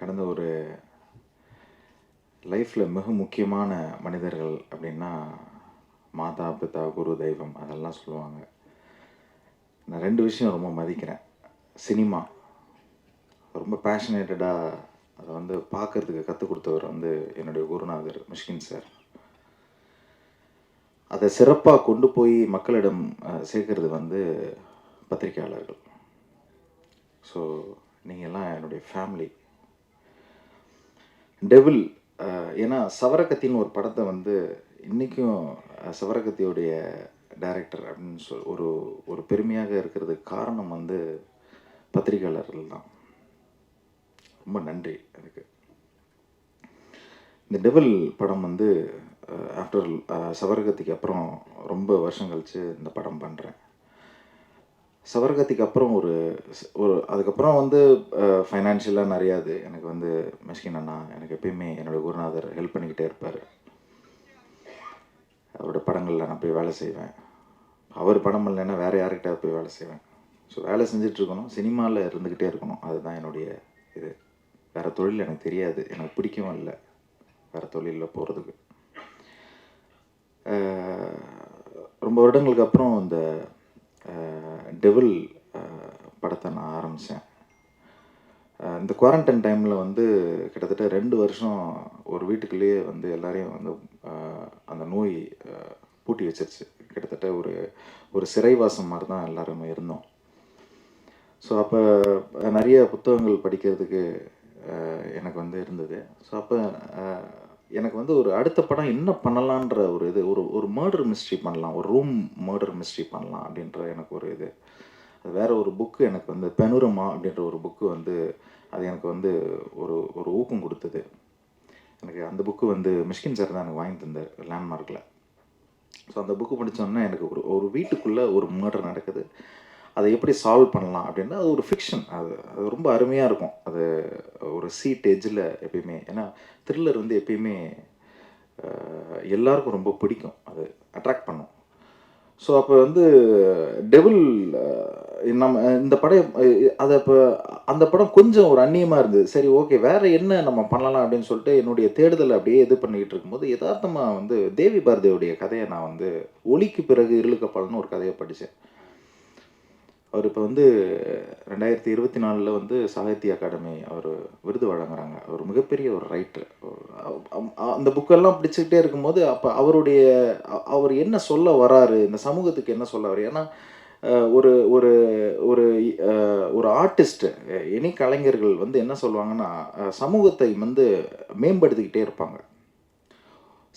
கடந்த ஒரு லைஃப்பில் மிக முக்கியமான மனிதர்கள் அப்படின்னா மாதா பிதா குரு தெய்வம் அதெல்லாம் சொல்லுவாங்க. நான் ரெண்டு விஷயம் ரொம்ப மதிக்கிறேன். சினிமா ரொம்ப பேஷனேட்டடாக அதை வந்து பார்க்கறதுக்கு கற்றுக் கொடுத்தவர் வந்து என்னுடைய குருநாதர் மிஷ்கின் சார். அதை சிறப்பாக கொண்டு போய் மக்களிடம் சேர்க்கறது வந்து பத்திரிகையாளர்கள். ஸோ நீங்கள்லாம் என்னுடைய ஃபேமிலி. டெவில் ஏன்னா சவரக்கத்தின்னு ஒரு படத்தை வந்து இன்றைக்கும் சவரக்கத்தியோடைய டைரக்டர் அப்படின்னு ஒரு ஒரு பெருமையாக இருக்கிறதுக்கு காரணம் வந்து பத்திரிகையாளர்கள் தான். ரொம்ப நன்றி அதுக்கு. இந்த டெவில் படம் வந்து ஆஃப்டர் சவரகத்திக்கு அப்புறம் ரொம்ப வருஷம் கழித்து இந்த படம் பண்ணுறேன். சவரகத்திக்கு அப்புறம் ஒரு ஒரு அதுக்கப்புறம் வந்து ஃபைனான்ஷியலாக நிறையாது எனக்கு வந்து மிஷ்கின் அண்ணா எனக்கு எப்பயுமே என்னோடய குருநாதர் ஹெல்ப் பண்ணிக்கிட்டே இருப்பார். அவரோட படங்களில் நான் போய் வேலை செய்வேன். அவர் படம் இல்லைன்னா வேறு யார்கிட்ட போய் வேலை செய்வேன். ஸோ வேலை செஞ்சிட்ருக்கணும், சினிமாவில் இருந்துக்கிட்டே இருக்கணும். அதுதான் என்னுடைய இது. வேறு தொழில் எனக்கு தெரியாது, எனக்கு பிடிக்கவும் இல்லை வேறு தொழிலில் போகிறதுக்கு. ரொம்ப வருடங்களுக்கு அப்புறம் இந்த டெவில் படத்தை நான் ஆரம்பித்தேன். இந்த குவாரண்டைன் டைமில் வந்து கிட்டத்தட்ட 2 வருஷம் ஒரு வீட்டுக்குள்ளேயே வந்து எல்லாரையும் வந்து அந்த நோய் பூட்டி வச்சிருச்சு. கிட்டத்தட்ட ஒரு ஒரு சிறைவாசம் மாதிரி தான் எல்லாருமே இருந்தோம். ஸோ அப்போ நிறைய புத்தகங்கள் படிக்கிறதுக்கு எனக்கு வந்து இருந்தது. ஸோ அப்போ எனக்கு வந்து ஒரு அடுத்த படம் என்ன பண்ணலான்ற ஒரு இது, ஒரு மர்டர் மிஸ்ட்ரி பண்ணலாம், ஒரு ரூம் மர்டர் மிஸ்ட்ரி பண்ணலாம் அப்படின்ற எனக்கு ஒரு இது. அது வேறு ஒரு புக்கு எனக்கு வந்து பெனுரமா அப்படின்ற ஒரு புக்கு வந்து அது எனக்கு வந்து ஒரு ஒரு ஊக்கம் கொடுத்தது. எனக்கு அந்த புக்கு வந்து மிஷ்கின் சார் தான் எனக்கு வாங்கி தந்தார் லேண்ட்மார்க்கில். ஸோ அந்த புக்கு படித்தோன்னா எனக்கு ஒரு வீட்டுக்குள்ளே ஒரு மர்டர் நடக்குது, அதை எப்படி சால்வ் பண்ணலாம் அப்படின்னா அது ஒரு ஃபிக்ஷன். அது ரொம்ப அருமையாக இருக்கும். அது ஒரு சீட் எஜ்ஜில் எப்பயுமே, ஏன்னா த்ரில்லர் வந்து எப்பயுமே எல்லாருக்கும் ரொம்ப பிடிக்கும், அது அட்ராக்ட் பண்ணும். ஸோ அப்போ வந்து டெவில் நம்ம இந்த படம் அதை இப்போ அந்த படம் கொஞ்சம் ஒரு அந்நியமாக இருந்தது. சரி ஓகே வேறு என்ன நம்ம பண்ணலாம் அப்படின்னு சொல்லிட்டு என்னுடைய தேடுதலை அப்படியே இது பண்ணிக்கிட்டு இருக்கும்போது யதார்த்தமாக வந்து தேவி பாரதியோடைய கதையை நான் வந்து ஒளிக்கு பிறகு இருளுக்கப்பால்னு ஒரு கதையை படித்தேன். அவர் இப்போ வந்து 2024 வந்து சாகித்ய அகாடமி அவர் விருது வழங்குறாங்க. அவர் மிகப்பெரிய ஒரு ரைட்டர். அந்த புக்கெல்லாம் படிச்சுக்கிட்டே இருக்கும்போது அப்போ அவர் என்ன சொல்ல வராரு, இந்த சமூகத்துக்கு என்ன சொல்ல வர்றாரு. ஏன்னா ஒரு ஒரு ஒரு ஒரு ஆர்டிஸ்ட், எனி கலைஞர்கள் வந்து என்ன சொல்லுவாங்கன்னா சமூகத்தை வந்து மேம்படுத்திக்கிட்டே இருப்பாங்க,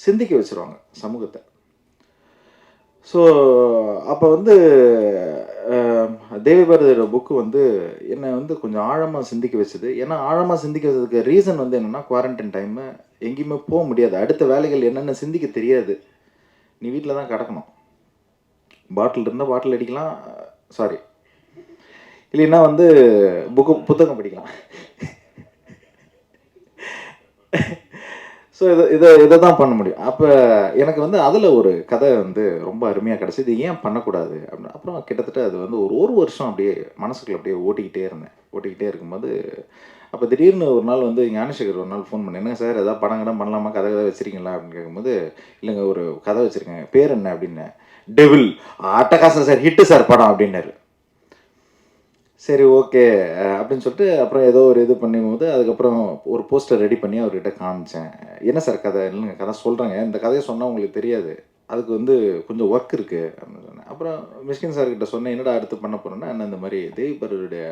சிந்திக்க வச்சுருவாங்க சமூகத்தை. ஸோ அப்போ வந்து தேவி பாரதியோட புக்கு வந்து என்னை வந்து கொஞ்சம் ஆழமாக சிந்திக்க வச்சுது. ஏன்னா ஆழமாக சிந்திக்க வச்சதுக்கு ரீசன் வந்து என்னென்னா குவாரண்டைன் டைமு, எங்கேயுமே போக முடியாது, அடுத்த வேலைகள் என்னென்னு சிந்திக்க தெரியாது, நீ வீட்டில் தான் கிடக்கணும். பாட்டில் இருந்தால் பாட்டில் அடிக்கலாம், சாரி இல்லைன்னா வந்து புத்தகம் படிக்கலாம். ஸோ இதை தான் பண்ண முடியும். அப்போ எனக்கு வந்து அதில் ஒரு கதை வந்து ரொம்ப அருமையாக கிடச்சி, இது ஏன் பண்ணக்கூடாது அப்படின்னு. அப்புறம் கிட்டத்தட்ட அது வந்து ஒரு வருஷம் அப்படியே மனசுக்குள்ள அப்படியே ஓட்டிக்கிட்டே இருக்கும்போது அப்போ திடீர்னு ஒரு நாள் வந்து ஞானசேகர் ஒரு நாள் ஃபோன் பண்ணி, என்ன சார் எதாவது படம் கடம் பண்ணலாமா, கதை வச்சுருக்கீங்களா அப்படின்னு கேட்கும்போது, இல்லைங்க ஒரு கதை வச்சுருக்கேன், பேர் என்ன அப்படின்னு. டெவில், அட்டகாசம் சார், ஹிட்டு சார் படம் அப்படின்னாரு. சரி ஓகே அப்படின்னு சொல்லிட்டு அப்புறம் ஏதோ ஒரு இது பண்ணும்போது அதுக்கப்புறம் ஒரு போஸ்டர் ரெடி பண்ணி அவர்கிட்ட காமிச்சேன். என்ன சார் கதை, இல்லைங்க கதை சொல்கிறேங்க, இந்த கதையை சொன்னால் உங்களுக்கு தெரியாது, அதுக்கு வந்து கொஞ்சம் ஒர்க் இருக்குது அப்படின்னு சொன்னேன். அப்புறம் மிஷ்கின் சார்கிட்ட சொன்னேன், என்னடா அடுத்து பண்ண போகிறேன்னா, என்ன இந்த மாதிரி தேவி பாரதியுடைய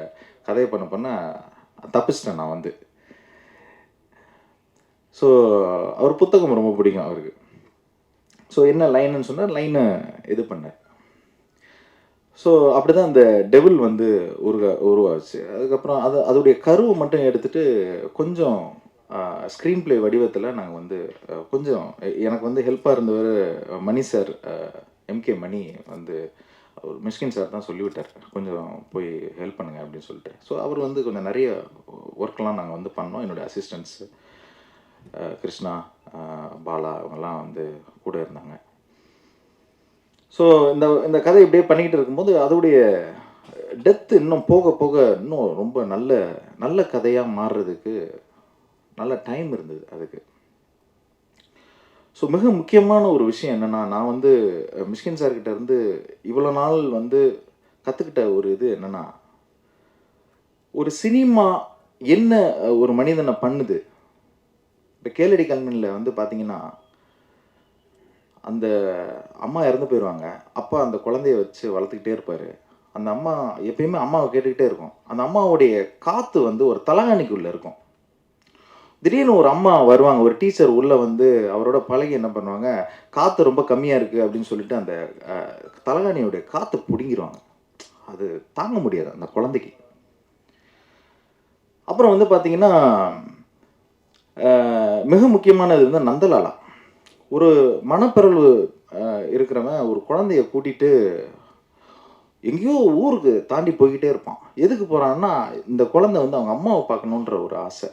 கதையை பண்ண போனால் தப்பிச்சிட்டேன் நான் வந்து. ஸோ அவர் புத்தகம் ரொம்ப பிடிக்கும் அவருக்கு. ஸோ என்ன லைனுன்னு சொன்னால் லைனை இது பண்ணேன். ஸோ அப்படி தான் அந்த டெவில் வந்து உருவாச்சு. அதுக்கப்புறம் அதோடைய கருவை மட்டும் எடுத்துகிட்டு கொஞ்சம் ஸ்க்ரீன் ப்ளே வடிவத்தில் நாங்கள் வந்து கொஞ்சம் எனக்கு வந்து ஹெல்ப்பாக இருந்தவர் மணி சார், எம்கே மணி வந்து அவர் மிஷ்கின் சார் தான் சொல்லிவிட்டார், கொஞ்சம் போய் ஹெல்ப் பண்ணுங்கள் அப்படின்னு சொல்லிட்டு. ஸோ அவர் வந்து கொஞ்சம் நிறைய ஒர்க்லாம் நாங்கள் வந்து பண்ணோம். என்னுடைய அசிஸ்டன்ட்ஸு கிருஷ்ணா, பாலா அவங்கெல்லாம் வந்து கூட இருந்தாங்க. ஸோ இந்த கதை இப்படியே பண்ணிக்கிட்டு இருக்கும்போது அதோடைய டெப்த் இன்னும் போக போக இன்னும் ரொம்ப நல்ல நல்ல கதையாக மாறுறதுக்கு நல்ல டைம் இருந்தது அதுக்கு. ஸோ மிக முக்கியமான ஒரு விஷயம் என்னென்னா, நான் வந்து மிஷ்கின் சார்கிட்ட இருந்து இவ்வளோ நாள் வந்து கற்றுக்கிட்ட ஒரு இது என்னென்னா, ஒரு சினிமா என்ன ஒரு மனிதனை பண்ணுது. இப்போ கேளடி கண்மணியில் வந்து பார்த்தீங்கன்னா, அந்த அம்மா இறந்து போயிடுவாங்க. அப்பா அந்த குழந்தைய வச்சு வளர்த்துக்கிட்டே இருப்பார். அந்த அம்மா எப்பயுமே அம்மாவை கேட்டுக்கிட்டே இருக்கும். அந்த அம்மாவுடைய காற்று வந்து ஒரு தலகாணிக்குள்ளே இருக்கும். திடீர்னு ஒரு அம்மா வருவாங்க. ஒரு டீச்சர் உள்ள வந்து அவரோட பழகி என்ன பண்ணுவாங்க, காத்து ரொம்ப கம்மியா இருக்கு அப்படின்னு சொல்லிட்டு அந்த தலகாணியோட காத்த புடுங்கிருவாங்க. அது தாங்க முடியாது அந்த குழந்தைக்கு. அப்புறம் வந்து பார்த்தீங்கன்னா, மிக முக்கியமானது வந்து நந்தலாலா. ஒரு மனப்பிறழ்வு இருக்கிறவன் ஒரு குழந்தைய கூட்டிட்டு எங்கேயோ ஊருக்கு தாண்டி போய்க்கிட்டே இருப்பான். எதுக்கு போறான்னா, இந்த குழந்தை வந்து அவங்க அம்மாவ பார்க்கணுன்ற ஒரு ஆசை.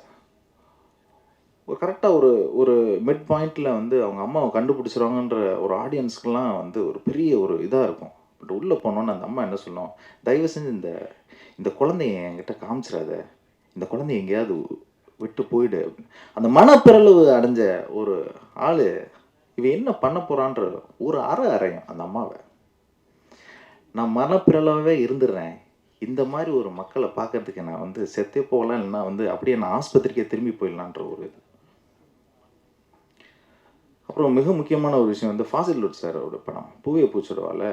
ஒரு கரெக்டாக ஒரு ஒரு மிட் பாயிண்ட்டில் வந்து அவங்க அம்மாவை கண்டுபிடிச்சிருவாங்கன்ற ஒரு ஆடியன்ஸ்க்குலாம் வந்து ஒரு பெரிய ஒரு இதாக இருக்கும். பட் உள்ளே போனோன்னு அந்த அம்மா என்ன சொல்லும், தயவு செஞ்சு இந்த இந்த குழந்தைய என்கிட்ட காமிச்சிடாத, இந்த குழந்தைய எங்கேயாவது விட்டு போயிடு. அந்த மனப்பிறழ்வு அடைஞ்ச ஒரு ஆள் இவன் என்ன பண்ண போகிறான்ற ஒரு அறையும் அந்த அம்மாவை. நான் மனப்பிறழாவே இருந்துடுறேன், இந்த மாதிரி ஒரு மக்களை பார்க்கறதுக்கு நான் வந்து செத்தே போகலாம், இல்லைன்னா வந்து அப்படியே நான் ஆஸ்பத்திரிக்கே திரும்பி போயிடலான்ற ஒரு இது. அப்புறம் மிக முக்கியமான ஒரு விஷயம் வந்து ஃபாசில் லூட் சாரோட படம் பூவே பூச்சுடுவால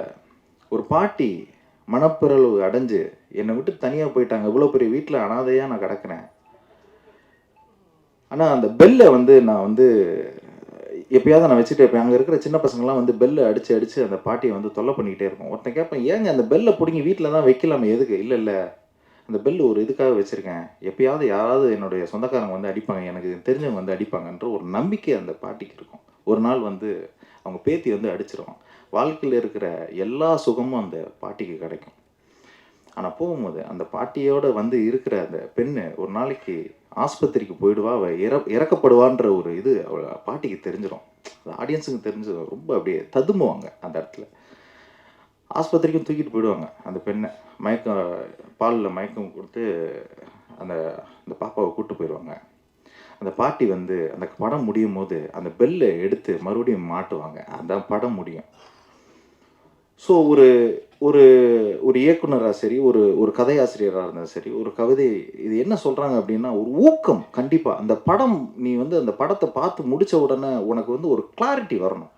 ஒரு பாட்டி மனப்பிறழ்வு அடைஞ்சு என்னை விட்டு தனியாக போயிட்டாங்க. இவ்வளோ பெரிய வீட்டில் அனாதையாக நான் கிடக்கிறேன். ஆனால் அந்த பெல்லை வந்து நான் வந்து எப்பயாவது நான் வச்சுட்டு இருப்பேன். அங்கே இருக்கிற சின்ன பசங்கள்லாம் வந்து பெல்லை அடித்து அடித்து அந்த பாட்டியை வந்து தொல்லை பண்ணிக்கிட்டே இருக்கும். ஒருத்தன் கேட்பேன், ஏங்க அந்த பெல்லை பிடிங்கி வீட்டில் தான் வைக்கலாமே, எதுக்கு? இல்லை இல்லை, அந்த பெல் ஒரு இதுக்காக வச்சுருக்கேன், எப்பயாவது யாராவது என்னுடைய சொந்தக்காரங்க வந்து அடிப்பாங்க, எனக்கு தெரிஞ்சவங்க வந்து அடிப்பாங்கன்ற ஒரு நம்பிக்கை அந்த பாட்டிக்கு இருக்கும். ஒரு நாள் வந்து அவங்க பேத்தி வந்து அடிச்சிருவான். வாழ்க்கையில் இருக்கிற எல்லா சுகமும் அந்த பாட்டிக்கு கிடைக்கும். ஆனால் போகும்போது அந்த பாட்டியோட வந்து இருக்கிற அந்த பெண்ணு ஒரு நாளைக்கு ஆஸ்பத்திரிக்கு போயிடுவா, அவள் இறக்கப்படுவான்ற ஒரு இது அவள் பாட்டிக்கு தெரிஞ்சிடும். அது ஆடியன்ஸுக்கு தெரிஞ்சு ரொம்ப அப்படியே ததும்புவாங்க அந்த இடத்துல. ஆஸ்பத்திரிக்கும் தூக்கிட்டு போயிடுவாங்க அந்த பெண்ணை. பாலில் மயக்கம் கொடுத்து அந்த அந்த பாப்பாவை கூப்பிட்டு போயிடுவாங்க. அந்த பாட்டி வந்து அந்த படம் முடியும் போது அந்த பெல்லை எடுத்து மறுபடியும் மாட்டுவாங்க. அந்த படம் முடியும். ஸோ ஒரு ஒரு ஒரு இயக்குனராக சரி, ஒரு ஒரு கதையாசிரியராக இருந்தாலும் சரி, ஒரு கவிதை இது என்ன சொல்கிறாங்க அப்படின்னா, ஒரு ஊக்கம் கண்டிப்பாக. அந்த படம் நீ வந்து அந்த படத்தை பார்த்து முடித்த உடனே உனக்கு வந்து ஒரு கிளாரிட்டி வரணும்.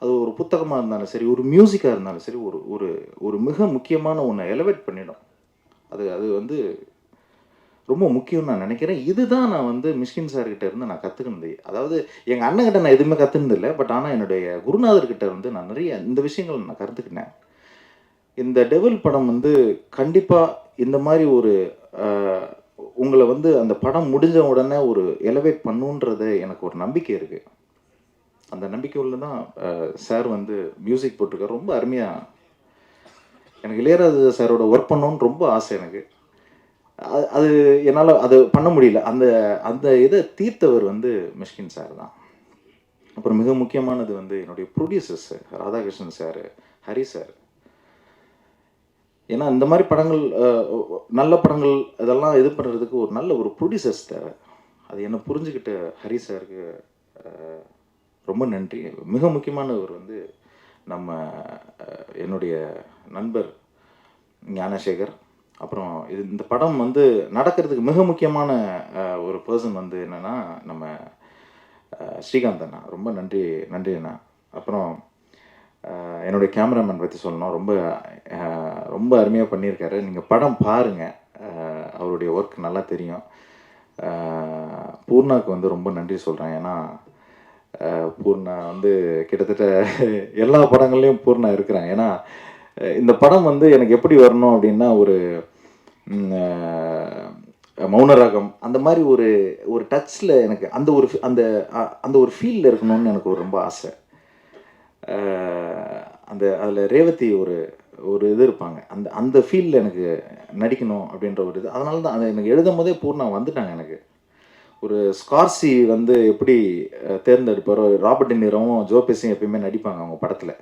அது ஒரு புத்தகமாக இருந்தாலும் சரி, ஒரு மியூசிக்காக இருந்தாலும் சரி, ஒரு ஒரு ஒரு மிக முக்கியமான ஒன்றை எலவேட் பண்ணிடும். அது அது வந்து ரொம்ப முக்கியம்னு நான் நினைக்கிறேன். இதுதான் நான் வந்து மிஷ்கின் சார்கிட்ட இருந்து நான் கற்றுக்கினது. அதாவது எங்கள் அண்ணன்கிட்ட நான் எதுவுமே கற்றுனதில்லை. பட் ஆனால் என்னுடைய குருநாதர்கிட்ட வந்து நான் நிறைய இந்த விஷயங்கள் நான் கற்றுக்கினேன். இந்த டெவில் படம் வந்து கண்டிப்பாக இந்த மாதிரி ஒரு உங்களை வந்து அந்த படம் முடிஞ்ச உடனே ஒரு எலவேட் பண்ணுன்றது எனக்கு ஒரு நம்பிக்கை இருக்குது. அந்த நம்பிக்கை உள்ள தான் சார் வந்து மியூசிக் போட்டிருக்காரு. ரொம்ப அருமையாக எனக்கு இளையராஜா சாரோட ஒர்க் பண்ணணுன்னு ரொம்ப ஆசை எனக்கு. அது என்னால் அது பண்ண முடியல. அந்த அந்த இதை தீர்த்தவர் வந்து மிஷ்கின் சார் தான். அப்புறம் மிக முக்கியமானது வந்து என்னுடைய producers Radhakrishnan sir, Hari sir. ஏன்னா இந்த மாதிரி படங்கள் நல்ல படங்கள் இதெல்லாம் இது பண்ணுறதுக்கு ஒரு நல்ல ஒரு ப்ரொடியூசர்ஸ் தேவை. அது என்ன புரிஞ்சுக்கிட்ட ஹரி சாருக்கு ரொம்ப நன்றி. மிக முக்கியமானவர் வந்து நம்ம என்னுடைய நண்பர் ஞானசேகர். அப்புறம் இந்த படம் வந்து நடக்கிறதுக்கு மிக முக்கியமான ஒரு பர்சன் வந்து என்னென்னா நம்ம ஸ்ரீகாந்த் அண்ணா. ரொம்ப நன்றி நன்றி அண்ணா. அப்புறம் என்னுடைய கேமராமேன் பற்றி சொல்லணும். ரொம்ப ரொம்ப அருமையாக பண்ணியிருக்காரு. நீங்கள் படம் பாருங்கள், அவருடைய ஒர்க் நல்லா தெரியும். பூர்ணாவுக்கு வந்து ரொம்ப நன்றி சொல்கிறேன். ஏன்னா பூர்ணா வந்து கிட்டத்தட்ட எல்லா படங்கள்லேயும் பூர்ணா இருக்கிறாங்க. ஏன்னா இந்த படம் வந்து எனக்கு எப்படி வரணும் அப்படின்னா, ஒரு மௌனராகம் அந்த மாதிரி ஒரு ஒரு டச்சில் எனக்கு அந்த ஒரு அந்த அந்த ஒரு ஃபீலில் இருக்கணும்னு எனக்கு ஒரு ரொம்ப ஆசை. அந்த அதில் ரேவதி ஒரு ஒரு இது இருப்பாங்க, அந்த அந்த ஃபீல்டில் எனக்கு நடிக்கணும் அப்படின்ற ஒரு இது. அதனால தான் அதை எனக்கு எழுதும் போதே பூர்ணா வந்துட்டாங்க எனக்கு. ஒரு ஸ்கார்சி வந்து எப்படி தேர்ந்தெடுப்பாரோ, ராபர்ட் டினிரோவும் ஜோ பெஸியும் எப்பயுமே நடிப்பாங்க அவங்க படத்தில்.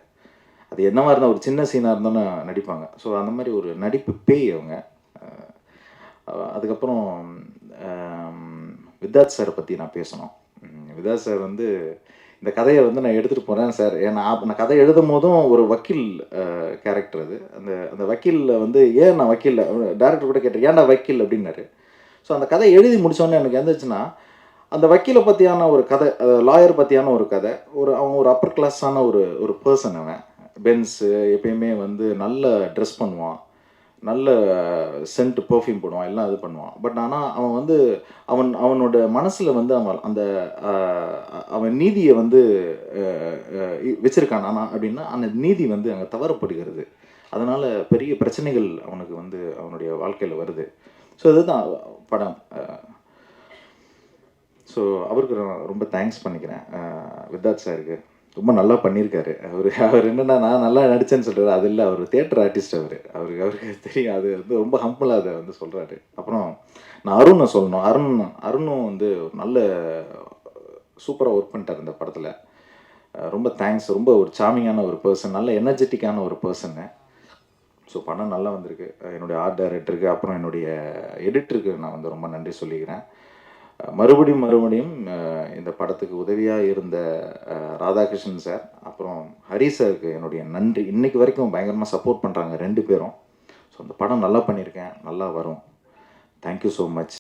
அது என்னவா இருந்தால் ஒரு சின்ன சீனாக இருந்தாலும் நடிப்பாங்க. ஸோ அந்த மாதிரி ஒரு நடிப்பு பேய் அவங்க. அதுக்கப்புறம் விதாத் சாரை பற்றி நான் பேசணும். விதாத் சார் வந்து இந்த கதையை வந்து நான் எடுத்துகிட்டு போகிறேன் சார். ஏன்னா நான் கதை எழுதும் போதும் ஒரு வக்கீல் கேரக்டர் அது. அந்த அந்த வக்கீலில் வந்து ஏன் நான் வக்கீல் டேரக்டர் கூட கேட்டேன், ஏன்டா வக்கீல் அப்படின்னாரு. ஸோ அந்த கதை எழுதி முடிச்சோடனே எனக்கு எந்துச்சுன்னா, அந்த வக்கீலை பற்றியான ஒரு கதை, லாயர் பற்றியான ஒரு கதை, அவன் ஒரு அப்பர் கிளாஸான ஒரு ஒரு பர்சன் அவன். பென்ஸு எப்பயுமே வந்து நல்ல ட்ரெஸ் பண்ணுவான், நல்ல சென்ட் பெர்ஃப்யூம் போடுவான், எல்லாம் இது பண்ணுவான். பட் ஆனால் அவன் வந்து அவனோட மனசில் வந்து அவன் அந்த அவன் நீதியை வந்து வச்சிருக்கான். ஆனால் அப்படின்னா அந்த நீதி வந்து அங்கே தவறப்படுகிறது. அதனால் பெரிய பிரச்சனைகள் அவனுக்கு வந்து அவனுடைய வாழ்க்கையில் வருது. ஸோ இதுதான் படம். ஸோ அவருக்கு நான் ரொம்ப தேங்க்ஸ் பண்ணிக்கிறேன், வித்தாத் சாருக்கு. ரொம்ப நல்லா பண்ணியிருக்காரு. அவர் என்னென்னா, நான் நல்லா நடித்தேன்னு சொல்கிறாரு. அது இல்லை, அவர் தியேட்டர் ஆர்டிஸ்ட். அவருக்கு தெரியும். அது வந்து ரொம்ப ஹம்பிளாக அதை வந்து சொல்கிறாரு. அப்புறம் நான் அருணை சொல்லணும். அருணும் வந்து ஒரு நல்ல சூப்பராக ஒர்க் பண்ணிட்டார் இந்த படத்தில். ரொம்ப தேங்க்ஸ். ரொம்ப ஒரு சாமிங்கான ஒரு பர்சன், நல்ல எனர்ஜெட்டிக்கான ஒரு பர்சன்னு. ஸோ படம் நல்லா வந்திருக்கு. என்னுடைய ஆர்ட் டைரக்டருக்கு, அப்புறம் என்னுடைய எடிட்டருக்கு நான் வந்து ரொம்ப நன்றி சொல்லிக்கிறேன். மறுபடியும் இந்த படத்துக்கு உதவியாக இருந்த ராதாகிருஷ்ணன் சார், அப்புறம் ஹரி சாருக்கு என்னுடைய நன்றி. இன்னைக்கு வரைக்கும் பயங்கரமாக சப்போர்ட் பண்ணுறாங்க 2 பேரும். ஸோ அந்த படம் நல்லா பண்ணியிருக்கேன், நல்லா வரும். Thank you so much.